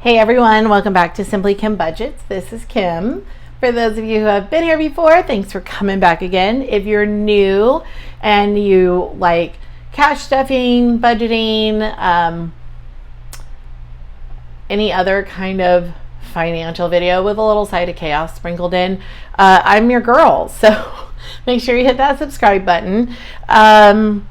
Hey everyone, welcome back to Simply Kim Budgets. This is Kim. For those of you who have been here before, thanks for coming back again. If you're new and you like cash stuffing, budgeting, any other kind of financial video with a little side of chaos sprinkled in, I'm your girl. So make sure you hit that subscribe button. And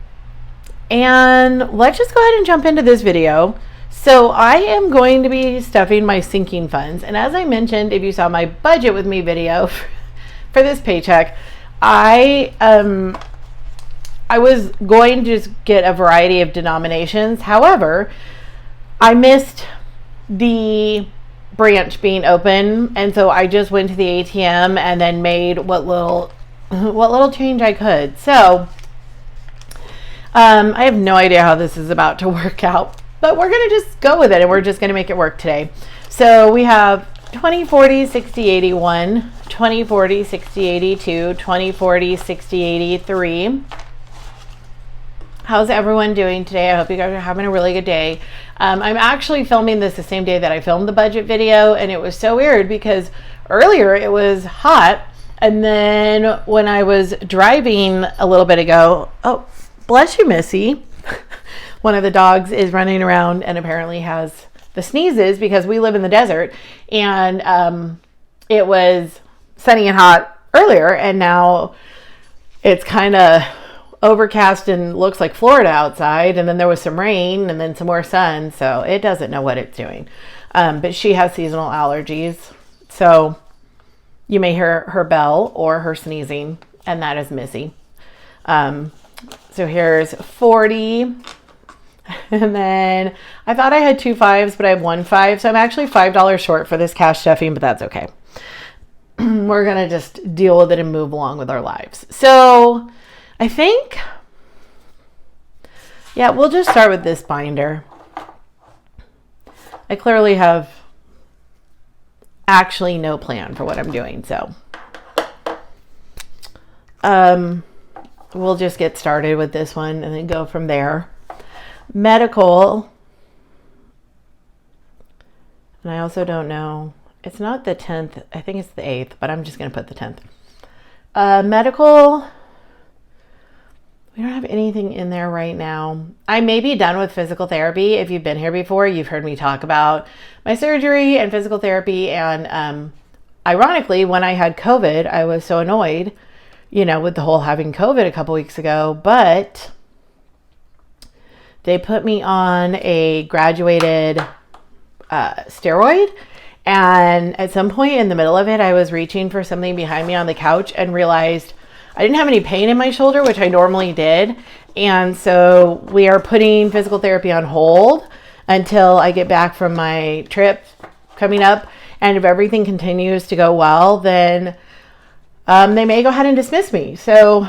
let's just go ahead and jump into this video. So I am going to be stuffing my sinking funds. And as I mentioned, if you saw my budget with me video for this paycheck, I was going to just get a variety of denominations. However, I missed the branch being open. And so I just went to the ATM and then made what little change I could. So I have no idea how this is about to work out. But we're going to just go with it, and we're just going to make it work today. So we have 20, 40, 60, 81, 20, 40, 60, 82, 20, 40, 60, 83. How's everyone doing today? I hope you guys are having a really good day. I'm actually filming this the same day that I filmed the budget video, and it was so weird because earlier it was hot, and then when I was driving a little bit ago, oh, bless you, Missy. One of the dogs is running around and apparently has the sneezes because we live in the desert, and it was sunny and hot earlier, and now it's kind of overcast and looks like Florida outside, and then there was some rain and then some more sun, so it doesn't know what it's doing. But she has seasonal allergies, so you may hear her bell or her sneezing, and that is Missy. So here's 40. And then I thought I had 2 5s, but I have 1 5. So I'm actually $5 short for this cash stuffing, but that's okay. We're going to just deal with it and move along with our lives. So I think, yeah, we'll just start with this binder. I clearly have actually no plan for what I'm doing. So we'll just get started with this one and then go from there. Medical, and I also don't know, it's not the 10th, I think it's the 8th, but I'm just going to put the 10th. Medical, we don't have anything in there right now. I may be done with physical therapy. If you've been here before, you've heard me talk about my surgery and physical therapy, and ironically, when I had COVID, I was so annoyed, with the whole having COVID a couple weeks ago, but they put me on a graduated steroid, and at some point in the middle of it, I was reaching for something behind me on the couch and realized I didn't have any pain in my shoulder, which I normally did. And so we are putting physical therapy on hold until I get back from my trip coming up. And if everything continues to go well, then they may go ahead and dismiss me. So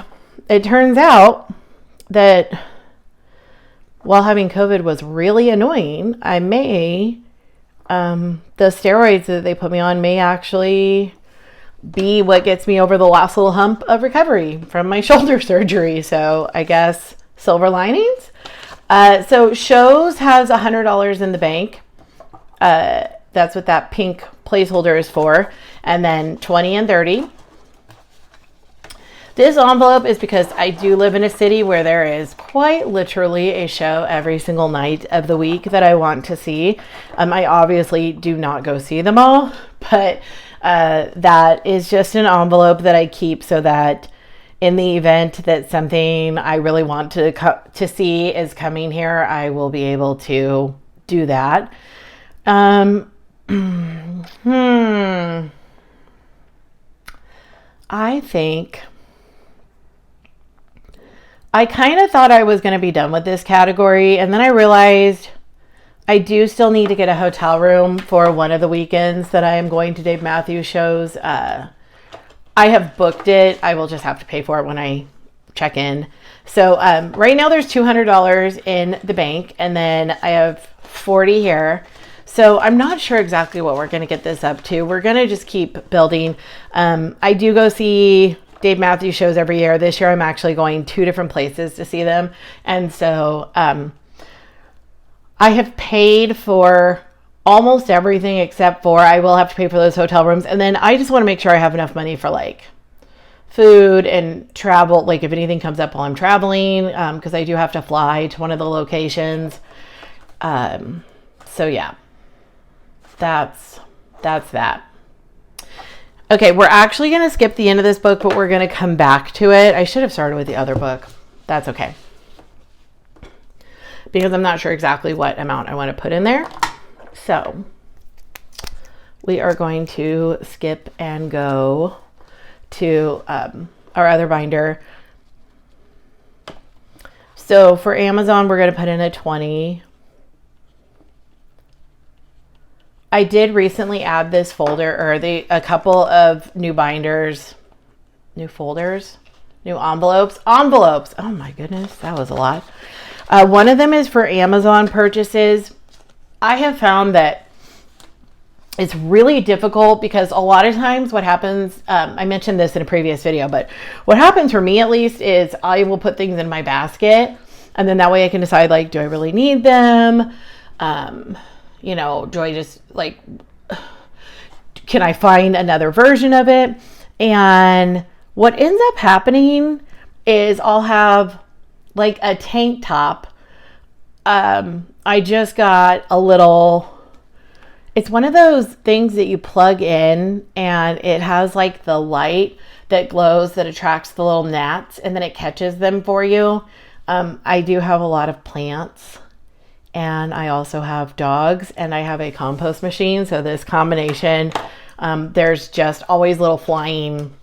it turns out that while having COVID was really annoying, I may, the steroids that they put me on may actually be what gets me over the last little hump of recovery from my shoulder surgery. So I guess silver linings. So Shows has $100 in the bank. That's what that pink placeholder is for. And then 20 and 30. This envelope is because I do live in a city where there is quite literally a show every single night of the week that I want to see. I obviously do not go see them all, but that is just an envelope that I keep so that in the event that something I really want to see is coming here, I will be able to do that. I think I kind of thought I was going to be done with this category, and then I realized I do still need to get a hotel room for one of the weekends that I am going to Dave Matthews shows. I have booked it. I will just have to pay for it when I check in. So right now there's $200 in the bank, and then I have 40 here. So I'm not sure exactly what we're going to get this up to. We're going to just keep building. I do go see Dave Matthews shows every year. This year I'm actually going 2 different places to see them. And so I have paid for almost everything except for I will have to pay for those hotel rooms. And then I just want to make sure I have enough money for like food and travel. Like if anything comes up while I'm traveling, because I do have to fly to one of the locations. So yeah, that's that. Okay, we're actually going to skip the end of this book, but we're going to come back to it. I should have started with the other book. That's okay. Because I'm not sure exactly what amount I want to put in there. So we are going to skip and go to our other binder. So for Amazon, we're going to put in a 20. I did recently add this folder, or a couple of new binders, new folders, new envelopes. Oh my goodness, that was a lot. One of them is for Amazon purchases. I have found that it's really difficult because a lot of times what happens, I mentioned this in a previous video, but what happens for me at least is I will put things in my basket, and then that way I can decide, like, do I really need them? You know, do I just, like, can I find another version of it? And what ends up happening is I'll have like a tank top. I just got a little, it's one of those things that you plug in and it has like the light that glows that attracts the little gnats and then it catches them for you. I do have a lot of plants. And I also have dogs and I have a compost machine. So this combination, there's just always little flying,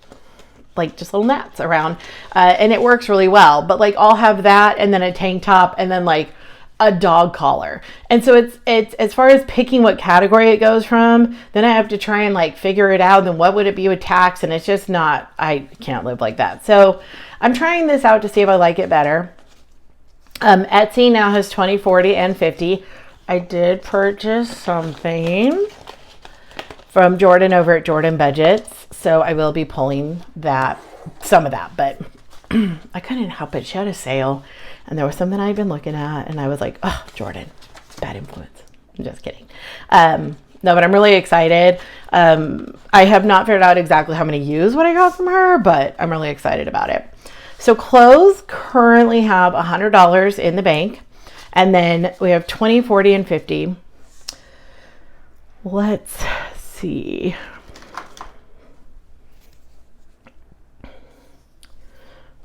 like just little gnats around. And it works really well. But like I'll have that and then a tank top and then like a dog collar. And so it's as far as picking what category it goes from, then I have to try and like figure it out. Then what would it be with tax? And it's just not, I can't live like that. So I'm trying this out to see if I like it better. Etsy now has 20, 40, and 50. I did purchase something from Jordan over at Jordan Budgets, so I will be pulling that, some of that, but I couldn't help it. She had a sale, and there was something I'd been looking at, and I was like, oh, Jordan, bad influence. I'm just kidding. No, but I'm really excited. I have not figured out exactly how many use what I got from her, but I'm really excited about it. So clothes currently have $100 in the bank, and then we have 20, 40, and 50. Let's see.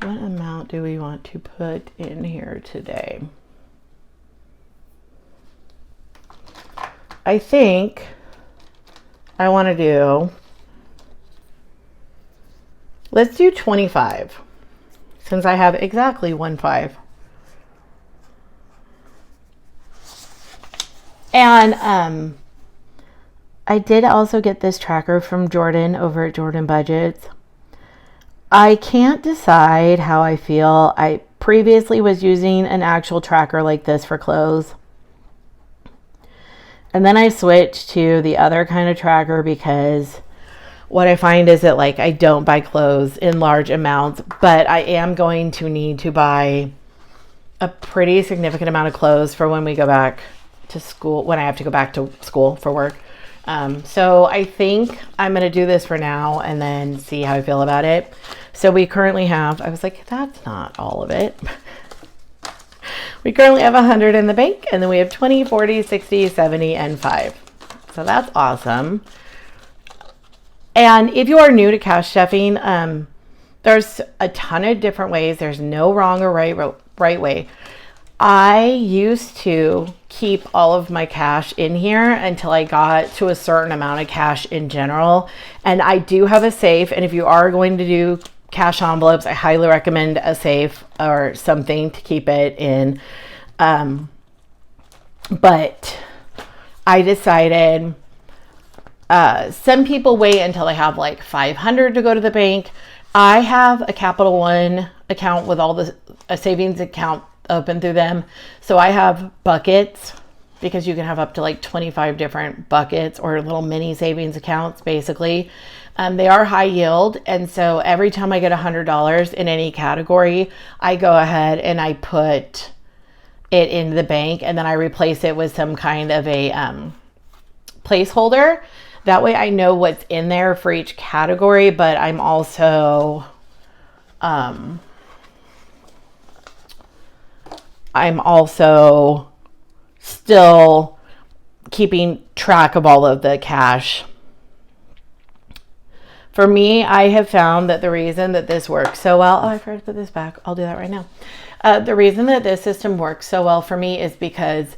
What amount do we want to put in here today? I think I want to do, let's do 25. Since I have exactly 1.5. And I did also get this tracker from Jordan over at Jordan Budgets. I can't decide how I feel. I previously was using an actual tracker like this for clothes. And then I switched to the other kind of tracker because what I find is that like I don't buy clothes in large amounts, but I am going to need to buy a pretty significant amount of clothes for when we go back to school, when I have to go back to school for work. So I think I'm going to do this for now and then see how I feel about it. So we currently have, I was like, that's not all of it. We currently have 100 in the bank, and then we have 20, 40, 60, 70, and 5. So that's awesome. And if you are new to cash stuffing, there's a ton of different ways. There's no wrong or right way. I used to keep all of my cash in here until I got to a certain amount of cash in general. And I do have a safe. And if you are going to do cash envelopes, I highly recommend a safe or something to keep it in. But I decided, some people wait until they have like 500 to go to the bank. I have a Capital One account with all the a savings account open through them. So I have buckets because you can have up to like 25 different buckets or little mini savings accounts basically. They are high yield. And so every time I get $100 in any category, I go ahead and I put it in the bank and then I replace it with some kind of a placeholder. That way I know what's in there for each category, but I'm also still keeping track of all of the cash. For me, I have found that the reason that this works so well, I forgot to put this back. I'll do that right now. The reason that this system works so well for me is because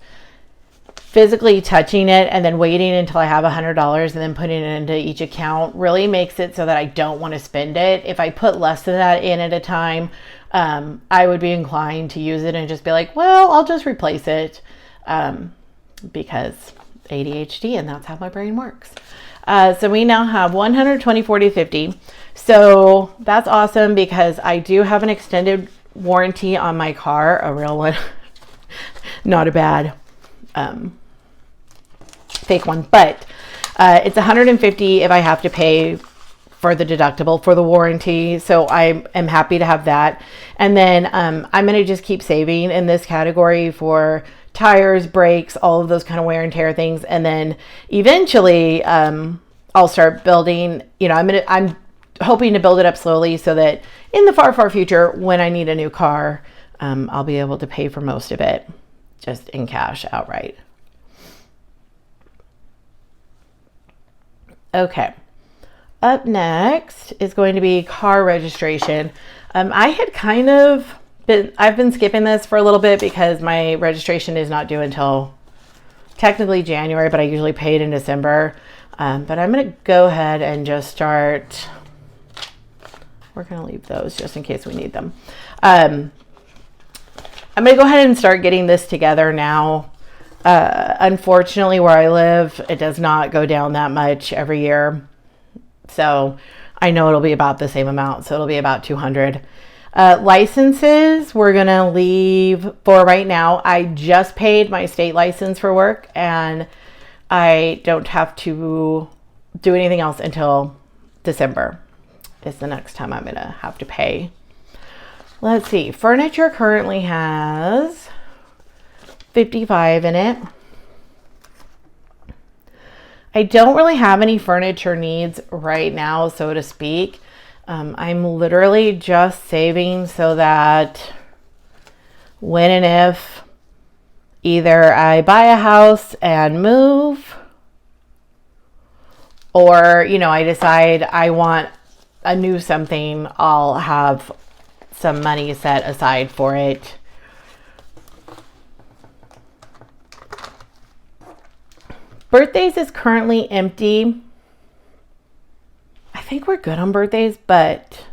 physically touching it and then waiting until I have $100 and then putting it into each account really makes it so that I don't want to spend it. If I put less of that in at a time, I would be inclined to use it and just be like, well, I'll just replace it, because ADHD, and that's how my brain works. So we now have 120, 40, 50. So that's awesome because I do have an extended warranty on my car, a real one, not a bad fake one, but it's 150 if I have to pay for the deductible for the warranty. So I am happy to have that. And then I'm going to just keep saving in this category for tires, brakes, all of those kind of wear and tear things. And then eventually I'll start building, I'm hoping to build it up slowly so that in the far, far future, when I need a new car, I'll be able to pay for most of it just in cash outright. Okay. Up next is going to be car registration. I had I've been skipping this for a little bit because my registration is not due until technically January, but I usually pay it in December. But I'm going to go ahead and just start. We're going to leave those just in case we need them. I'm going to go ahead and start getting this together now. Unfortunately, where I live, it does not go down that much every year. So I know it'll be about the same amount. So it'll be about 200. Licenses, we're going to leave for right now. I just paid my state license for work and I don't have to do anything else until December. Is the next time I'm going to have to pay. Let's see. Furniture currently has 55 in it. I don't really have any furniture needs right now, so to speak. I'm literally just saving so that when and if either I buy a house and move, or, I decide I want a new something, I'll have some money set aside for it. Birthdays is currently empty. I think we're good on birthdays, but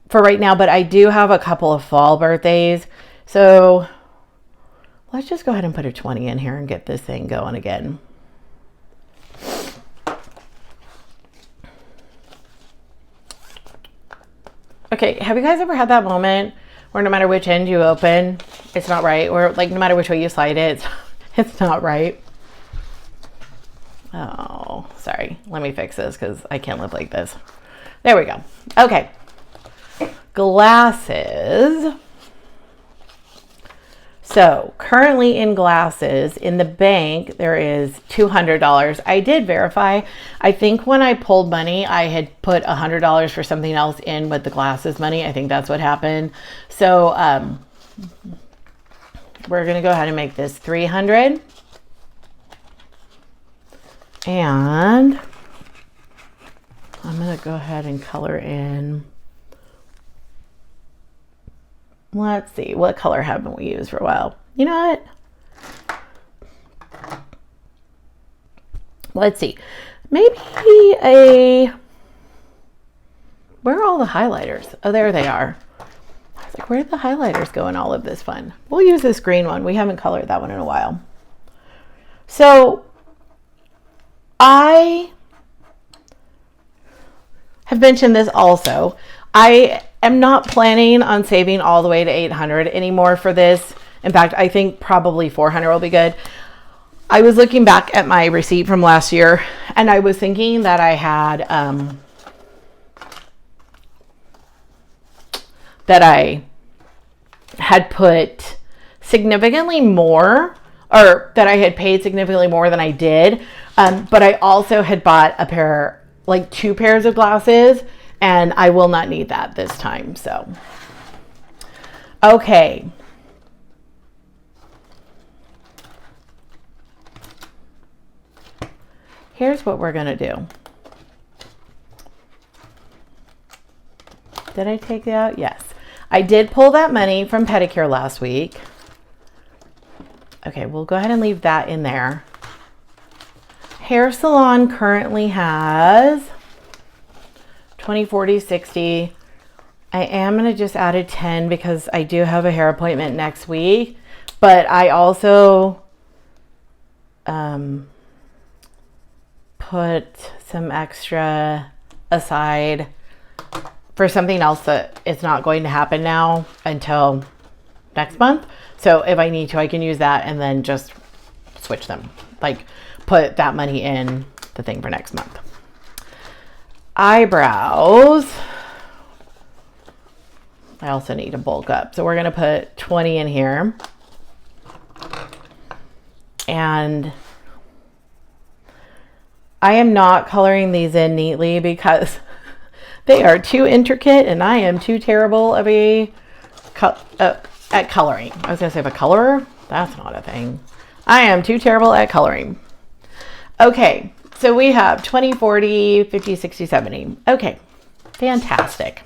for right now, but I do have a couple of fall birthdays. So let's just go ahead and put a 20 in here and get this thing going again. Okay, have you guys ever had that moment where no matter which end you open, it's not right? Or like no matter which way you slide it, it's not right? Oh, sorry. Let me fix this because I can't live like this. There we go. Okay. Glasses. So currently in glasses, in the bank, there is $200. I did verify. I think when I pulled money, I had put $100 for something else in with the glasses money. I think that's what happened. So we're going to go ahead and make this $300. And I'm going to go ahead and color in. Let's see, what color haven't we used for a while? You know what? Let's see. Maybe where are all the highlighters? Oh, there they are. I was like, where did the highlighters go in all of this fun? We'll use this green one. We haven't colored that one in a while. So I have mentioned this also. I am not planning on saving all the way to 800 anymore for this. In fact, I think probably 400 will be good. I was looking back at my receipt from last year and I was thinking that I had put significantly more or that I had paid significantly more than I did. But I also had bought a pair, like 2 pairs of glasses, and I will not need that this time. So, okay. Here's what we're going to do. Did I take it out? Yes. I did pull that money from pedicure last week. Okay, we'll go ahead and leave that in there. Hair salon currently has 20, 40, 60. I am going to just add a 10 because I do have a hair appointment next week. But I also put some extra aside for something else that is not going to happen now until next month. So if I need to, I can use that and then just switch them. Like put that money in the thing for next month. Eyebrows. I also need to bulk up. So we're going to put 20 in here. And I am not coloring these in neatly because they are too intricate and I am too terrible of a at coloring. I was going to say of a colorer. That's not a thing. I am too terrible at coloring. Okay, so we have 20, 40, 50, 60, 70. Okay, fantastic.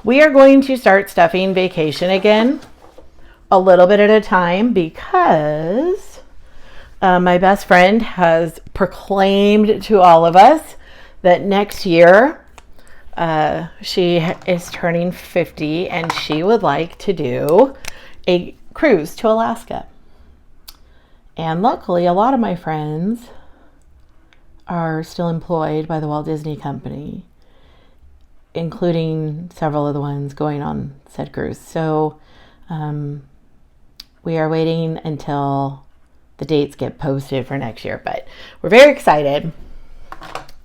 We are going to start stuffing vacation again a little bit at a time because my best friend has proclaimed to all of us that next year she is turning 50 and she would like to do a cruise to Alaska. And luckily, a lot of my friends are still employed by the Walt Disney Company, including several of the ones going on said cruise. So we are waiting until the dates get posted for next year, but we're very excited.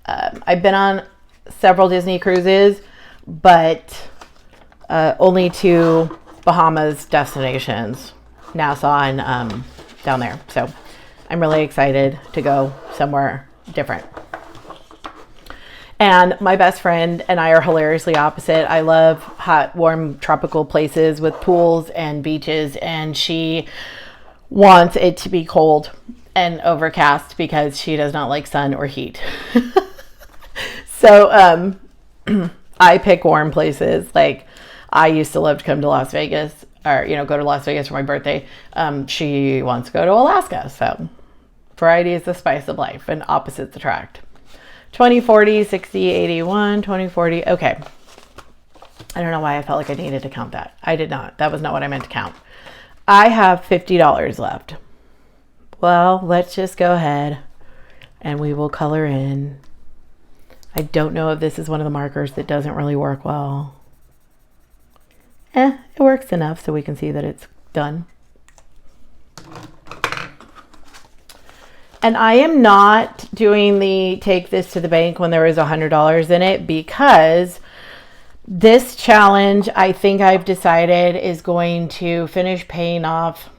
I've been on several Disney cruises, but only 2 Bahamas destinations, Nassau and down there. So I'm really excited to go somewhere different. And my best friend and I are hilariously opposite. I love hot, warm, tropical places with pools and beaches, and she wants it to be cold and overcast because she does not like sun or heat. So I pick warm places. Like I used to love to come to Las Vegas, or go to Las Vegas for my birthday. She wants to go to Alaska. So variety is the spice of life, and opposites attract. 20, 40, 60, 81, 20, 40. Okay. I don't know why I felt like I needed to count that. I did not. That was not what I meant to count. I have $50 left. Well, let's just go ahead and we will color in. I don't know if this is one of the markers that doesn't really work well. It works enough so we can see that it's done. And I am not doing the take this to the bank when there is $100 in it, because this challenge, I think I've decided, is going to finish paying off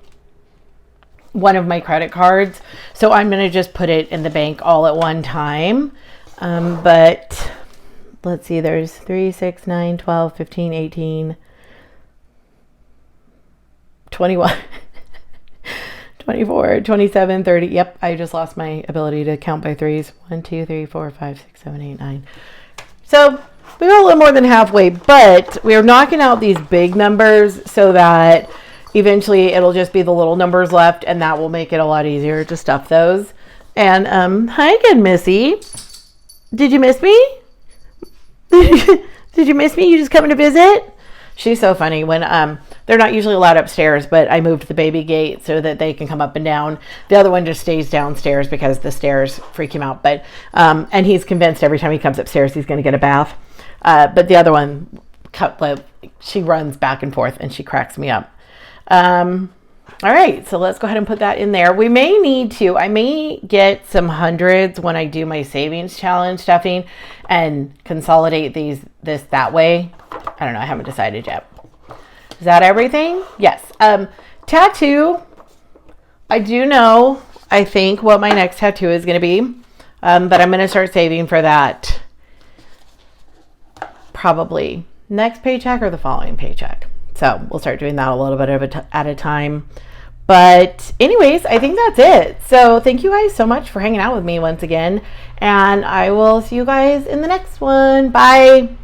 one of my credit cards. So I'm going to just put it in the bank all at one time. But let's see, there's 3, 6, 9, 12, 15, 18, 21, 24, 27, 30. Yep, I just lost my ability to count by threes. 1, 2, 3, 4, 5, 6, 7, 8, 9. So we got a little more than halfway, but we're knocking out these big numbers so that eventually it'll just be the little numbers left, and that will make it a lot easier to stuff those. And hi again, Missy. Did you miss me? Did you miss me? You just coming to visit? She's so funny. When they're not usually allowed upstairs, but I moved the baby gate so that they can come up and down. The other one just stays downstairs because the stairs freak him out. But and he's convinced every time he comes upstairs he's going to get a bath. But the other one, she runs back and forth and she cracks me up. All right, so let's go ahead and put that in there. We may need to, I may get some hundreds when I do my savings challenge stuffing and consolidate this that way. I don't know, I haven't decided yet. Is that everything? Yes. Tattoo. I do know, I think, what my next tattoo is going to be. But I'm going to start saving for that probably next paycheck or the following paycheck. So we'll start doing that a little bit at a time. But anyways, I think that's it. So thank you guys so much for hanging out with me once again. And I will see you guys in the next one. Bye.